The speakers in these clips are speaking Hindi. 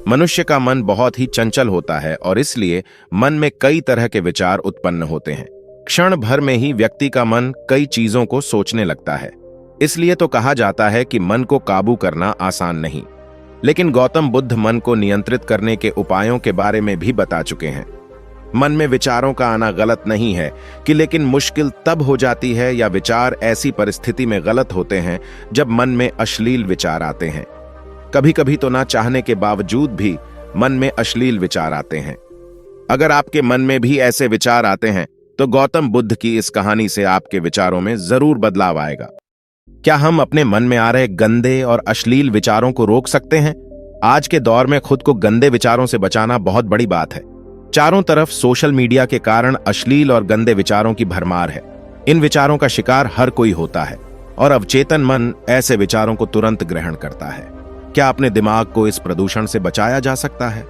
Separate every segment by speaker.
Speaker 1: मनुष्य का मन बहुत ही चंचल होता है और इसलिए मन में कई तरह के विचार उत्पन्न होते हैं। क्षण भर में ही व्यक्ति का मन कई चीजों को सोचने लगता है। इसलिए तो कहा जाता है कि मन को काबू करना आसान नहीं। लेकिन गौतम बुद्ध मन को नियंत्रित करने के उपायों के बारे में भी बता चुके हैं। मन में विचारों का आना गलत नहीं है कि लेकिन मुश्किल तब हो जाती है या विचार ऐसी परिस्थिति में गलत होते हैं जब मन में अश्लील विचार आते हैं। कभी कभी तो ना चाहने के बावजूद भी मन में अश्लील विचार आते हैं। अगर आपके मन में भी ऐसे विचार आते हैं तो गौतम बुद्ध की इस कहानी से आपके विचारों में जरूर बदलाव आएगा। क्या हम अपने मन में आ रहे गंदे और अश्लील विचारों को रोक सकते हैं? आज के दौर में खुद को गंदे विचारों से बचाना बहुत बड़ी बात है। चारों तरफ सोशल मीडिया के कारण अश्लील और गंदे विचारों की भरमार है। इन विचारों का शिकार हर कोई होता है और अवचेतन मन ऐसे विचारों को तुरंत ग्रहण करता है। क्या अपने दिमाग को इस प्रदूषण से बचाया जा सकता है?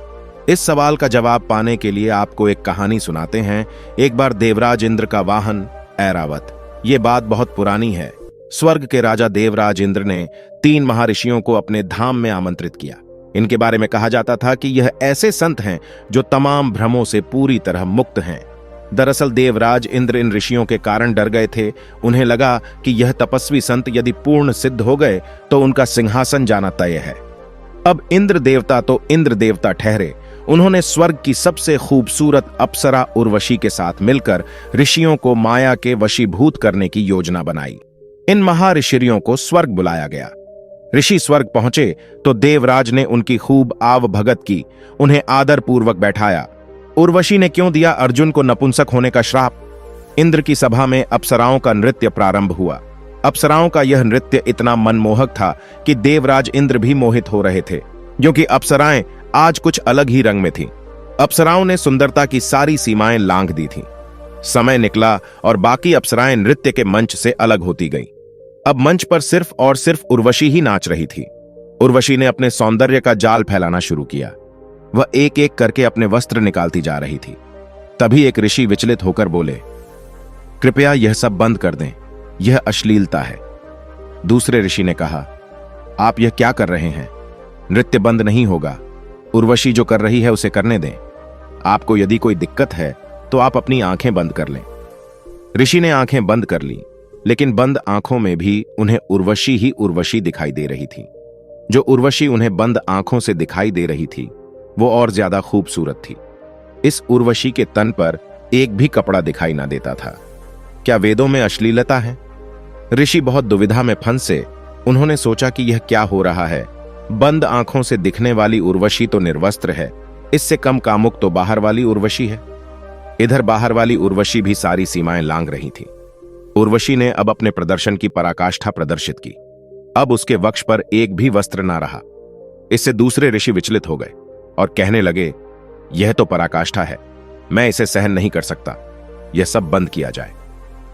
Speaker 1: इस सवाल का जवाब पाने के लिए आपको एक कहानी सुनाते हैं। एक बार देवराज इंद्र का वाहन ऐरावत। ये बात बहुत पुरानी है। स्वर्ग के राजा देवराज इंद्र ने 3 महर्षियों को अपने धाम में आमंत्रित किया। इनके बारे में कहा जाता था कि यह ऐसे संत हैं जो तमाम भ्रमों से पूरी तरह मुक्त हैं। दरअसल देवराज इंद्र इन ऋषियों के कारण डर गए थे। उन्हें लगा कि यह तपस्वी संत यदि पूर्ण सिद्ध हो गए तो उनका सिंहासन जाना तय है। अब इंद्र देवता तो इंद्र देवता ठहरे। उन्होंने स्वर्ग की सबसे खूबसूरत अप्सरा उर्वशी के साथ मिलकर ऋषियों को माया के वशीभूत करने की योजना बनाई। इन महाऋषियों को स्वर्ग बुलाया गया। ऋषि स्वर्ग पहुंचे तो देवराज ने उनकी खूब आवभगत की, उन्हें आदर पूर्वक बैठाया। उर्वशी ने क्यों दिया अर्जुन को नपुंसक होने का श्राप? इंद्र की सभा में अप्सराओं का नृत्य प्रारंभ हुआ। अप्सराओं का यह नृत्य इतना मनमोहक था कि देवराज इंद्र भी मोहित हो रहे थे, क्योंकि अप्सराएं आज कुछ अलग ही रंग में थीं। अप्सराओं ने सुंदरता की सारी सीमाएं लांघ दी थीं। समय निकला और बाकी अप्सराएं नृत्य के मंच से अलग होती गईं। अब मंच पर सिर्फ और सिर्फ उर्वशी ही नाच रही थी। उर्वशी ने अपने सौंदर्य का जाल फैलाना शुरू किया। वह एक एक करके अपने वस्त्र निकालती जा रही थी। तभी एक ऋषि विचलित होकर बोले, कृपया यह सब बंद कर दें, यह अश्लीलता है। दूसरे ऋषि ने कहा, आप यह क्या कर रहे हैं? नृत्य बंद नहीं होगा। उर्वशी जो कर रही है उसे करने दें। आपको यदि कोई दिक्कत है तो आप अपनी आंखें बंद कर लें। ऋषि ने आंखें बंद कर ली, लेकिन बंद आंखों में भी उन्हें उर्वशी ही उर्वशी दिखाई दे रही थी। जो उर्वशी उन्हें बंद आंखों से दिखाई दे रही थी वो और ज्यादा खूबसूरत थी। इस उर्वशी के तन पर एक भी कपड़ा दिखाई ना देता था। क्या वेदों में अश्लीलता है? ऋषि बहुत दुविधा में फंसे। उन्होंने सोचा कि यह क्या हो रहा है। बंद आंखों से दिखने वाली उर्वशी तो निर्वस्त्र है, इससे कम कामुक तो बाहर वाली उर्वशी है। इधर बाहर वाली उर्वशी भी सारी सीमाएं लांघ रही थी। उर्वशी ने अब अपने प्रदर्शन की पराकाष्ठा प्रदर्शित की। अब उसके वक्ष पर एक भी वस्त्र ना रहा। इससे दूसरे ऋषि विचलित हो गए और कहने लगे, यह तो पराकाष्ठा है, मैं इसे सहन नहीं कर सकता, यह सब बंद किया जाए।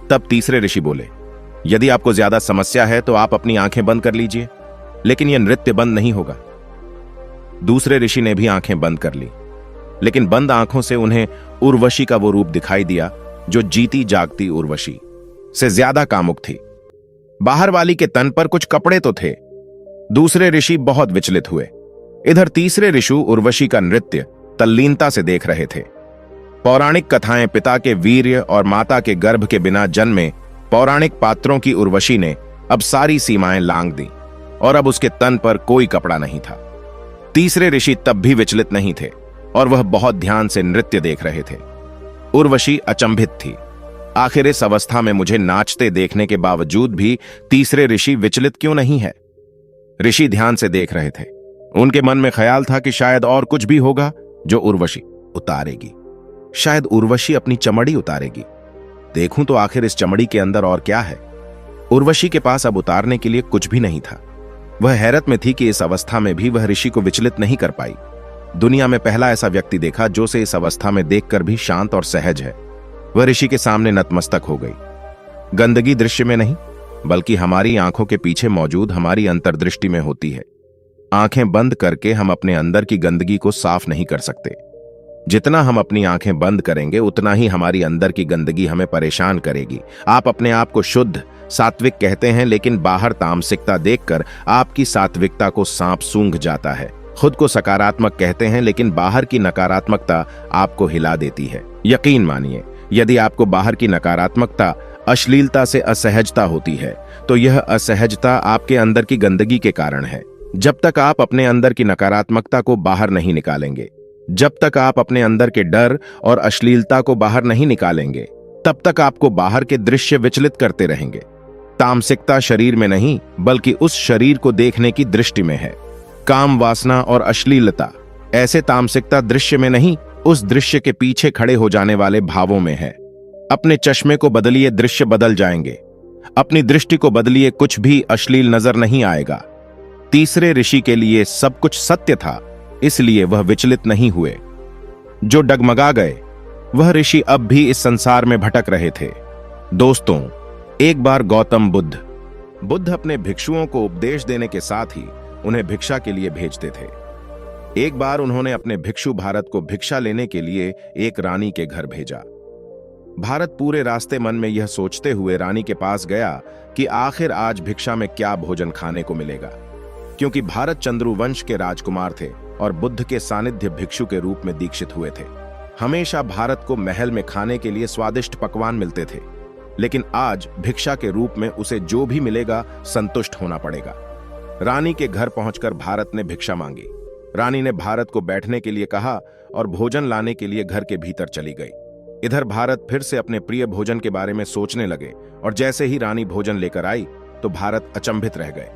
Speaker 1: तब तीसरे ऋषि बोले, यदि आपको ज्यादा समस्या है तो आप अपनी आंखें बंद कर लीजिए, लेकिन यह नृत्य बंद नहीं होगा। दूसरे ऋषि ने भी आंखें बंद कर ली, लेकिन बंद आंखों से उन्हें उर्वशी का वो रूप दिखाई दिया जो जीती जागती उर्वशी से ज्यादा कामुक थी। बाहर वाली के तन पर कुछ कपड़े तो थे। दूसरे ऋषि बहुत विचलित हुए। इधर तीसरे ऋषि उर्वशी का नृत्य तल्लीनता से देख रहे थे। पौराणिक कथाएं पिता के वीर्य और माता के गर्भ के बिना जन्मे पौराणिक पात्रों की उर्वशी ने अब सारी सीमाएं लांघ दी और अब उसके तन पर कोई कपड़ा नहीं था। तीसरे ऋषि तब भी विचलित नहीं थे और वह बहुत ध्यान से नृत्य देख रहे थे। उर्वशी अचंभित थी। आखिर इस अवस्था में मुझे नाचते देखने के बावजूद भी तीसरे ऋषि विचलित क्यों नहीं है? ऋषि ध्यान से देख रहे थे। उनके मन में ख्याल था कि शायद और कुछ भी होगा जो उर्वशी उतारेगी। शायद उर्वशी अपनी चमड़ी उतारेगी। देखूं तो आखिर इस चमड़ी के अंदर और क्या है। उर्वशी के पास अब उतारने के लिए कुछ भी नहीं था। वह हैरत में थी कि इस अवस्था में भी वह ऋषि को विचलित नहीं कर पाई। दुनिया में पहला ऐसा व्यक्ति देखा जो से इस अवस्था में देखकर भी शांत और सहज है। वह ऋषि के सामने नतमस्तक हो गई। गंदगी दृश्य में नहीं, बल्कि हमारी आंखों के पीछे मौजूद हमारी अंतर्दृष्टि में होती है। आंखें बंद करके हम अपने अंदर की गंदगी को साफ नहीं कर सकते। जितना हम अपनी आंखें बंद करेंगे उतना ही हमारी अंदर की गंदगी हमें परेशान करेगी। आप अपने आप को शुद्ध सात्विक कहते हैं, लेकिन बाहर तामसिकता देखकर आपकी सात्विकता को सांप सूंघ जाता है। खुद को सकारात्मक कहते हैं, लेकिन बाहर की नकारात्मकता आपको हिला देती है। यकीन मानिए, यदि आपको बाहर की नकारात्मकता, अश्लीलता से असहजता होती है, तो यह असहजता आपके अंदर की गंदगी के कारण है। जब तक आप अपने अंदर की नकारात्मकता को बाहर नहीं निकालेंगे, जब तक आप अपने अंदर के डर और अश्लीलता को बाहर नहीं निकालेंगे, तब तक आपको बाहर के दृश्य विचलित करते रहेंगे। तामसिकता शरीर में नहीं, बल्कि उस शरीर को देखने की दृष्टि में है। काम वासना और अश्लीलता ऐसे तामसिकता दृश्य में नहीं, उस दृश्य के पीछे खड़े हो जाने वाले भावों में है। अपने चश्मे को बदलिए, दृश्य बदल जाएंगे। अपनी दृष्टि को बदलिए, कुछ भी अश्लील नजर नहीं आएगा। तीसरे ऋषि के लिए सब कुछ सत्य था, इसलिए वह विचलित नहीं हुए। जो डगमगा गए, वह ऋषि अब भी इस संसार में भटक रहे थे। दोस्तों, एक बार गौतम बुद्ध अपने भिक्षुओं को उपदेश देने के साथ ही उन्हें भिक्षा के लिए भेजते थे। एक बार उन्होंने अपने भिक्षु भारत को भिक्षा लेने के लिए एक रानी के घर भेजा। भारत पूरे रास्ते मन में यह सोचते हुए रानी के पास गया कि आखिर आज भिक्षा में क्या भोजन खाने को मिलेगा, क्योंकि भारत चंद्रू वंश के राजकुमार थे और बुद्ध के सानिध्य भिक्षु के रूप में दीक्षित हुए थे। हमेशा भारत को महल में खाने के लिए स्वादिष्ट पकवान मिलते थे, लेकिन आज भिक्षा के रूप में उसे जो भी मिलेगा संतुष्ट होना पड़ेगा। रानी के घर पहुंचकर भारत ने भिक्षा मांगी। रानी ने भारत को बैठने के लिए कहा और भोजन लाने के लिए घर के भीतर चली गई। इधर भारत फिर से अपने प्रिय भोजन के बारे में सोचने लगे और जैसे ही रानी भोजन लेकर आई तो भारत अचंभित रह गए।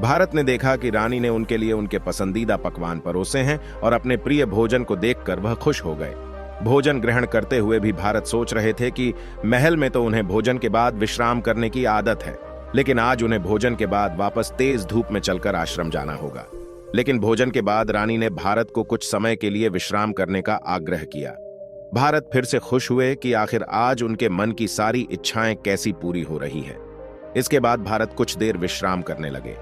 Speaker 1: भारत ने देखा कि रानी ने उनके लिए उनके पसंदीदा पकवान परोसे हैं और अपने प्रिय भोजन को देखकर वह खुश हो गए। भोजन ग्रहण करते हुए भी भारत सोच रहे थे कि महल में तो उन्हें भोजन के बाद विश्राम करने की आदत है, लेकिन आज उन्हें भोजन के बाद वापस तेज धूप में चलकर आश्रम जाना होगा। लेकिन भोजन के बाद रानी ने भारत को कुछ समय के लिए विश्राम करने का आग्रह किया। भारत फिर से खुश हुए कि आखिर आज उनके मन की सारी इच्छाएं कैसी पूरी हो रही है। इसके बाद भारत कुछ देर विश्राम करने लगे,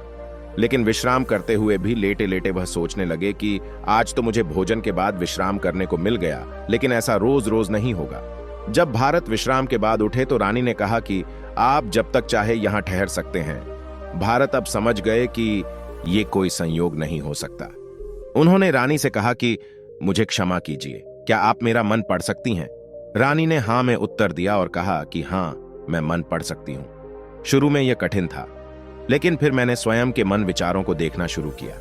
Speaker 1: लेकिन विश्राम करते हुए भी लेटे लेटे वह सोचने लगे कि आज तो मुझे भोजन के बाद विश्राम करने को मिल गया, लेकिन ऐसा रोज रोज नहीं होगा। जब भारत विश्राम के बाद उठे तो रानी ने कहा कि आप जब तक चाहे यहां ठहर सकते हैं। भारत अब समझ गए कि ये कोई संयोग नहीं हो सकता। उन्होंने रानी से कहा कि मुझे क्षमा कीजिए, क्या आप मेरा मन पढ़ सकती हैं? रानी ने हाँ में उत्तर दिया और कहा कि हाँ, मैं मन पढ़ सकती हूं। शुरू में यह कठिन था, लेकिन फिर मैंने स्वयं के मन विचारों को देखना शुरू किया।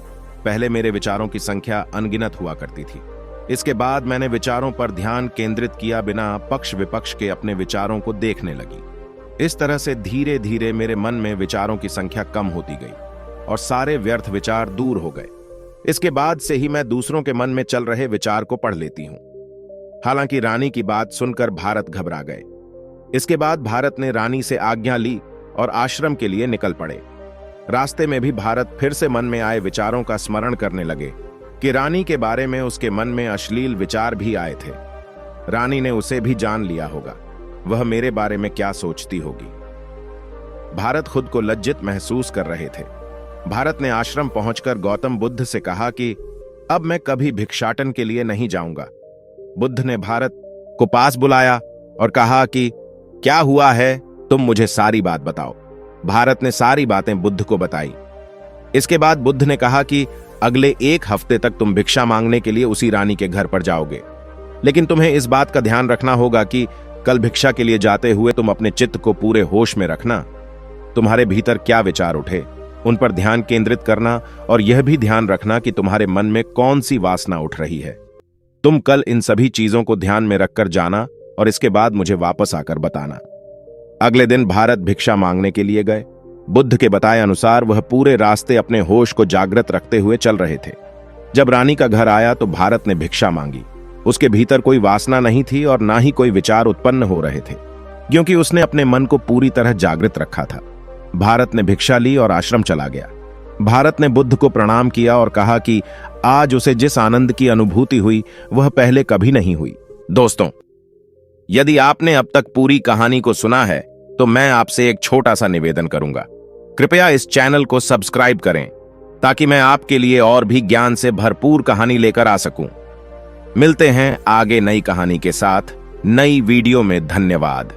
Speaker 1: पहले मेरे विचारों की संख्या अनगिनत हुआ करती थी। इसके बाद मैंने विचारों पर ध्यान केंद्रित किया बिना पक्ष विपक्ष के अपने विचारों को देखने लगी। इस तरह से धीरे धीरे मेरे मन में विचारों की संख्या कम होती गई और सारे व्यर्थ विचार दूर हो गए। इसके बाद से ही मैं दूसरों के मन में चल रहे विचार को पढ़ लेती हूं। हालांकि रानी की बात सुनकर भारत घबरा गए। इसके बाद भारत ने रानी से आज्ञा ली और आश्रम के लिए निकल पड़े। रास्ते में भी भारत फिर से मन में आए विचारों का स्मरण करने लगे कि रानी के बारे में उसके मन में अश्लील विचार भी आए थे। रानी ने उसे भी जान लिया होगा, वह मेरे बारे में क्या सोचती होगी। भारत खुद को लज्जित महसूस कर रहे थे। भारत ने आश्रम पहुंचकर गौतम बुद्ध से कहा कि अब मैं कभी भिक्षाटन के लिए नहीं जाऊंगा। बुद्ध ने भारत को पास बुलाया और कहा कि क्या हुआ है, तुम मुझे सारी बात बताओ। भारत ने सारी बातें बुद्ध को बताई। इसके बाद बुद्ध ने कहा कि अगले 1 हफ्ते तक तुम भिक्षा मांगने के लिए उसी रानी के घर पर जाओगे, लेकिन तुम्हें इस बात का ध्यान रखना होगा कि कल भिक्षा के लिए जाते हुए तुम अपने चित्त को पूरे होश में रखना। तुम्हारे भीतर क्या विचार उठे, उन पर ध्यान केंद्रित करना और यह भी ध्यान रखना कि तुम्हारे मन में कौन सी वासना उठ रही है। तुम कल इन सभी चीजों को ध्यान में रखकर जाना और इसके बाद मुझे वापस आकर बताना। अगले दिन भारत भिक्षा मांगने के लिए गए। बुद्ध के बताए अनुसार वह पूरे रास्ते अपने होश को जागृत रखते हुए चल रहे थे। जब रानी का घर आया तो भारत ने भिक्षा मांगी। उसके भीतर कोई वासना नहीं थी और ना ही कोई विचार उत्पन्न हो रहे थे, क्योंकि उसने अपने मन को पूरी तरह जागृत रखा था। भारत ने भिक्षा ली और आश्रम चला गया। भारत ने बुद्ध को प्रणाम किया और कहा कि आज उसे जिस आनंद की अनुभूति हुई वह पहले कभी नहीं हुई। दोस्तों, यदि आपने अब तक पूरी कहानी को सुना है तो मैं आपसे एक छोटा सा निवेदन करूंगा। कृपया इस चैनल को सब्सक्राइब करें ताकि मैं आपके लिए और भी ज्ञान से भरपूर कहानी लेकर आ सकूं। मिलते हैं आगे नई कहानी के साथ नई वीडियो में। धन्यवाद।